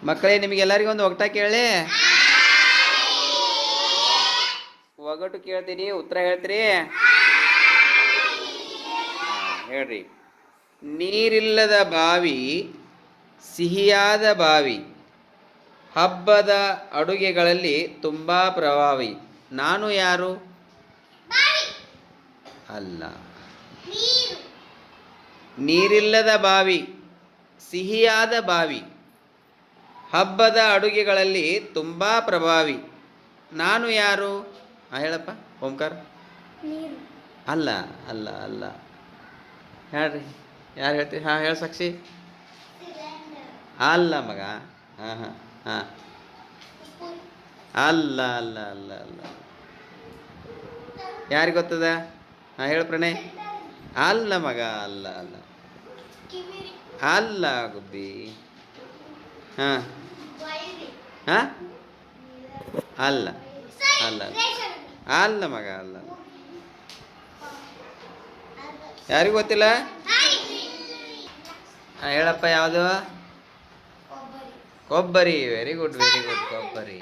ಮಕ್ಕಳೇ, ನಿಮಗೆಲ್ಲರಿಗೂ ಒಂದು ಒಗಟ ಕೇಳಿ. ಒಗಟು ಕೇಳ್ತೀನಿ, ಉತ್ತರ ಹೇಳ್ತೀರಿ. ಹೇಳ್ರಿ. ನೀರಿಲ್ಲದ ಬಾವಿ, ಸಿಹಿಯಾದ ಬಾವಿ, ಹಬ್ಬದ ಅಡುಗೆಗಳಲ್ಲಿ ತುಂಬ ಪ್ರಭಾವಿ. ನಾನು ಯಾರು? ಅಲ್ಲ. ನೀರಿಲ್ಲದ ಬಾವಿ, ಸಿಹಿಯಾದ ಬಾವಿ, ಹಬ್ಬದ ಅಡುಗೆಗಳಲ್ಲಿ ತುಂಬ ಪ್ರಭಾವಿ. ನಾನು ಯಾರು? ಹೇಳಪ್ಪ ಓಂಕಾರ. ಅಲ್ಲ ಅಲ್ಲ ಅಲ್ಲ. ಹೇಳ್ರಿ, ಯಾರು ಹೇಳ್ತೀವಿ? ಹಾಂ, ಹೇಳ ಸಾಕ್ಷಿ. ಅಲ್ಲ ಮಗ. ಹಾಂ ಹಾಂ ಹಾಂ. ಅಲ್ಲ ಅಲ್ಲ ಅಲ್ಲ ಅಲ್ಲ. ಯಾರಿಗೆ ಗೊತ್ತದ? ಹಾಂ, ಹೇಳು ಪ್ರಣಯ್. ಅಲ್ಲ ಮಗ, ಅಲ್ಲ ಅಲ್ಲ ಅಲ್ಲ ಗುಬ್ಬಿ. ಹಾಂ ಹಾಂ. ಅಲ್ಲ ಅಲ್ಲ ಅಲ್ಲ ಮಗ, ಅಲ್ಲ. ಯಾರಿಗೂ ಗೊತ್ತಿಲ್ಲ? ಹಾಂ, ಹೇಳಪ್ಪ. ಯಾವುದು? ಕೊಬ್ಬರಿ. ವೆರಿ ಗುಡ್ ವೆರಿ ಗುಡ್, ಕೊಬ್ಬರಿ.